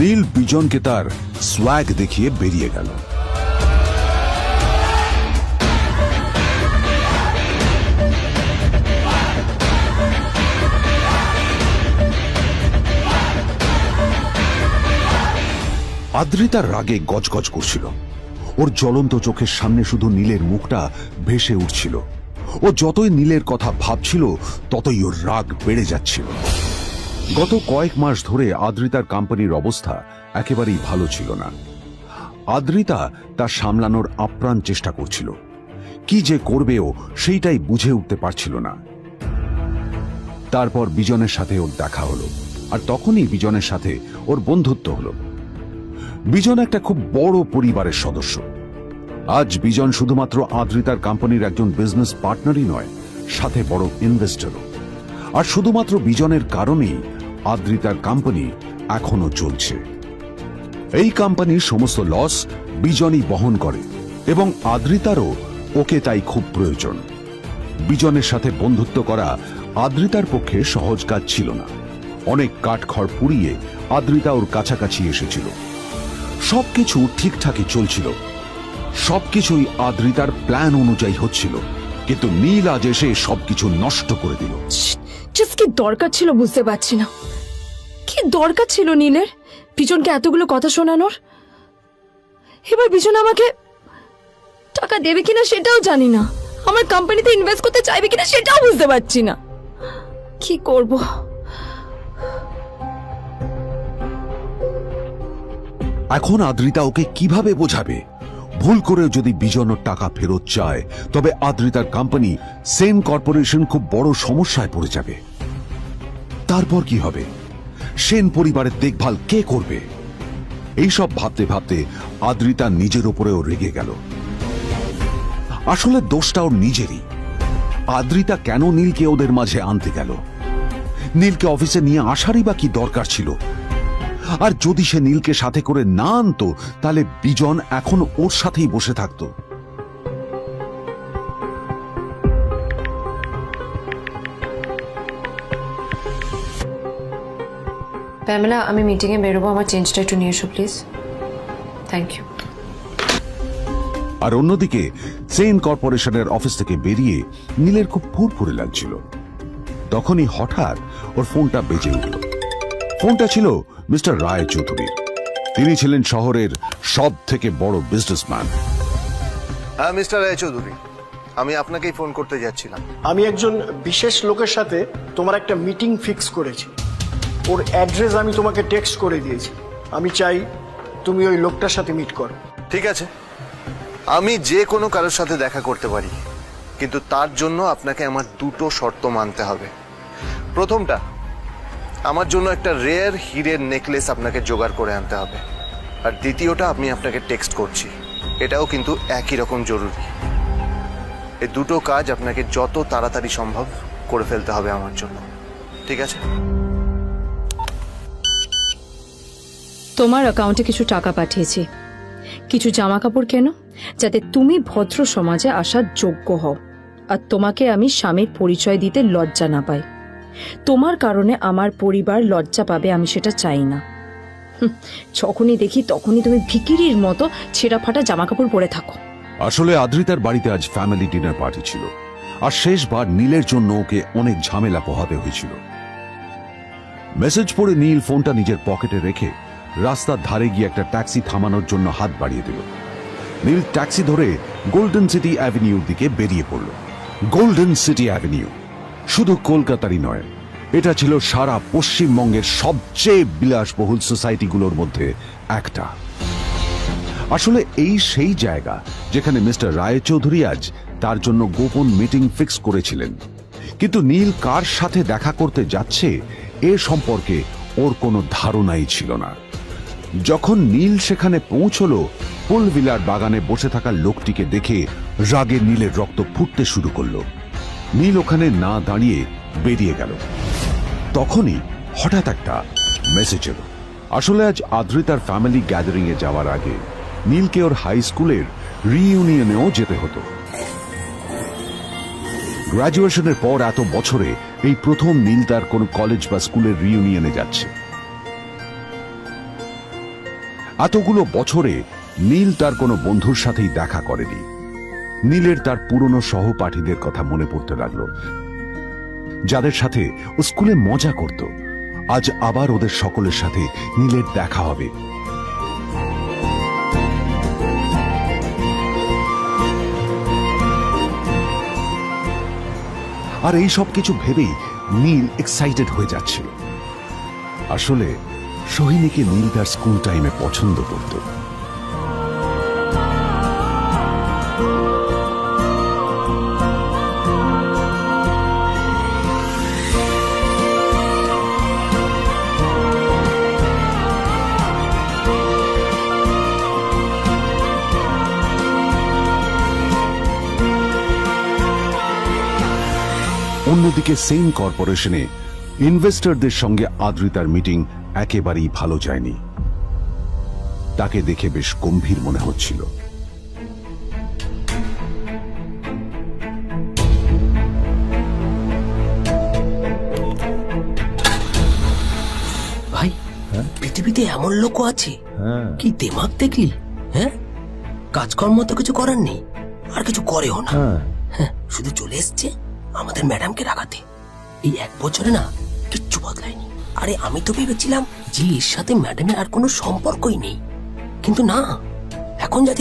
নীল বিজনকে তার সোয়াগ দেখিয়ে বেরিয়ে গেল। আদ্রিতার রাগে গজগজ করছিল। ওর জ্বলন্ত চোখের সামনে শুধু নীলের মুখটা ভেসে উঠছিল। ও যতই নীলের কথা ভাবছিল ততই ওর রাগ বেড়ে যাচ্ছিল। গত কয়েক মাস ধরে আদ্রিতার কোম্পানির অবস্থা একেবারেই ভালো ছিল না। আদ্রিতা তা সামলানোর আপ্রাণ চেষ্টা করছিল। কি যে করবেও সেইটাই বুঝে উঠতে পারছিল না। তারপর বিজনের সাথে ওর দেখা হলো, আর তখনই বিজনের সাথে ওর বন্ধুত্ব হলো। বিজন একটা খুব বড় পরিবারের সদস্য। আজ বিজন শুধুমাত্র আদ্রিতার কোম্পানির একজন বিজনেস পার্টনারই নয়, সাথে বড় ইনভেস্টরও। আর শুধুমাত্র বিজনের কারণেই আদ্রিতার কোম্পানি এখনো চলছে। এই কোম্পানির সমস্ত লস বিজনই বহন করে এবং আদ্রিতারও ওকে তাই খুব প্রয়োজন। বিজনের সাথে বন্ধুত্ব করা আদ্রিতার পক্ষে সহজ কাজ ছিল না। অনেক কাঠখড় পুড়িয়ে আদ্রিতা ওর কাছাকাছি এসেছিল। সবকিছু ঠিকঠাকই চলছিল, সবকিছুই আদ্রিতার প্ল্যান অনুযায়ী হচ্ছিল, কিন্তু নীল আজ এসে সবকিছু নষ্ট করে দিল। কি দরকার ছিল বুঝতে পারছি না। কি দরকার ছিল নীলের বিজনকে এতগুলো কথা শোনানোর? এবার বিজন আমাকে টাকা দেবে কিনা সেটাও জানি না, আমার কোম্পানিতে ইনভেস্ট করতে চাইবে কিনা সেটাও বুঝতে পারছি না। কি করব? এখন আদ্রিতা ওকে কিভাবে বোঝাবে? ভুল করে যদি বিজন ওর টাকা ফেরত চায় তবে আদ্রিতার কোম্পানি সেন কর্পোরেশন খুব বড় সমস্যায় পড়ে যাবে। তারপর কি হবে? সেন পরিবারের দেখভাল কে করবে? এইসব ভাবতে ভাবতে আদ্রিতা নিজের উপরেও রেগে গেল। আসলে দোষটা ওর নিজেরই। আদ্রিতা কেন নীলকে ওদের মাঝে আনতে গেল? নীলকে অফিসে নিয়ে আসারই বা কি দরকার ছিল? আর যদি সে নীলকে সাথে করে না আনতো তাহলে বিজন এখন ওর সাথেই বসে থাকতো। প্যামেলা, আমি মিটিং এ বেরোবো, আমার চেঞ্জটা একটু নিয়ে এসো প্লিজ। Thank you. আর অন্যদিকে সেন কর্পোরেশনের অফিস থেকে বেরিয়ে নীলের খুব ফুরফুরে লাগছিল। তখনই হঠাৎ ওর ফোনটা বেজে উঠল। ফোনটা ছিল মিস্টার রায় চৌধুরীর। তিনি ছিলেন শহরের সব থেকে বড় বিজনেসম্যান। হ্যাঁ মিস্টার রায় চৌধুরী, আমি আপনাকেই ফোন করতে যাচ্ছিলাম। আমি একজন বিশেষ লোকের সাথে তোমার একটা মিটিং ফিক্স করেছি। ওর অ্যাড্রেস আমি তোমাকে টেক্সট করে দিয়েছি। আমি চাই তুমি ওই লোকটার সাথে মিট করো। ঠিক আছে, আমি যে কোনো কারোর সাথে দেখা করতে পারি, কিন্তু তার জন্য আপনাকে আমার দুটো শর্ত মানতে হবে। প্রথমটা, আমার জন্য একটা রেয়ার হীরের নেকলেস আপনাকে জোগাড় করে আনতে হবে। আর দ্বিতীয়টা, আমি আপনাকে টেক্সট করছি, এটাও কিন্তু একই রকম জরুরি। এই দুটো কাজ আপনাকে যত তাড়াতাড়ি সম্ভব করে ফেলতে হবে আমার জন্য, ঠিক আছে? তোমার অ্যাকাউন্টে কিছু টাকা পাঠিয়েছি। কিছু জামা কাপড় কেন, যাতে তুমি ভদ্র সমাজে আসার যোগ্য হও, আর তোমাকে আমি স্বামীর পরিচয় দিতে লজ্জা না পাই। তোমার কারণে আমার পরিবার লজ্জা পাবে, আমি সেটা চাই না। যখনই দেখি তখনই তুমি ভিখিরির মতো ছেঁড়া ফাটা জামা কাপড় পরে থাকো। আসলে আদ্রিতার বাড়িতে আজ ফ্যামিলি ডিনার পার্টি ছিল, আর শেষবার নীলের জন্য ওকে অনেক ঝামেলা পোহাতে হয়েছিল। মেসেজ পড়ে নীল ফোনটা নিজের পকেটে রেখে রাস্তার ধারে গিয়ে একটা ট্যাক্সি থামানোর জন্য হাত বাড়িয়ে দিল। নীল ট্যাক্সি ধরে গোল্ডেন সিটি অ্যাভিনিউর দিকে বেরিয়ে পড়ল। গোল্ডেন সিটি অ্যাভিনিউ শুধু কলকাতারই নয়, এটা ছিল সারা পশ্চিমবঙ্গের সবচেয়ে বিলাসবহুল সোসাইটিগুলোর মধ্যে একটা। আসলে এই সেই জায়গা যেখানে মিস্টার রায় চৌধুরী আজ তার জন্য গোপন মিটিং ফিক্স করেছিলেন। কিন্তু নীল কার সাথে দেখা করতে যাচ্ছে এ সম্পর্কে ওর কোনো ধারণাই ছিল না। যখন নীল সেখানে পৌঁছল, ফুলভিলার বাগানে বসে থাকা লোকটিকে দেখে রাগে নীলের রক্ত ফুটতে শুরু করলো। নীল ওখানে না দাঁড়িয়ে বেরিয়ে গেল। তখনই হঠাৎ একটা মেসেজ এলো। আসলে আজ আদ্রিতার ফ্যামিলি গ্যাদারিং এ যাওয়ার আগে নীলকে ওর হাই স্কুলের রিইউনিয়নেও যেতে হতো। গ্র্যাজুয়েশনের পর এত বছরে এই প্রথম নীল তার কোন কলেজ বা স্কুলের রিইউনিয়নে যাচ্ছে। এতগুলো বছরে নীল তার কোনো বন্ধুর সাথেই দেখা করেনি। নীলের তার পুরনো সহপাঠীদের কথা মনে পড়তে লাগলো, যাদের সাথে ও স্কুলে মজা করত। আজ আবার ওদের সকলের সাথে নীলের দেখা হবে। আর এই সব কিছু ভেবেই নীল এক্সাইটেড হয়ে যাচ্ছিল। আসলে সোহিনীকে নীল তার স্কুল টাইমে পছন্দ করত। অন্যদিকে সেম কর্পোরেশনে ইনভেস্টরদের সঙ্গে আদ্রিতার মিটিং একেবারেই ভালো যায়নি। তাকে দেখে বেশ গম্ভীর মনে হচ্ছিল। ভাই, পৃথিবীতে এমন লোকও আছে, কি দিমাগ দেখলি? হ্যাঁ, কাজকর্ম তো কিছু করার নেই, আর কিছু করেও না। হ্যাঁ, শুধু চলে এসছে আমাদের ম্যাডামকে রাখাতে। এই 1 বছরে না কিচ্ছু বদলায়নি। আরে আমি তো ভেবেছিলাম যে এর সাথে ম্যাডামের আর কোনো সম্পর্কই নেই, কিন্তু না, এখন যাতে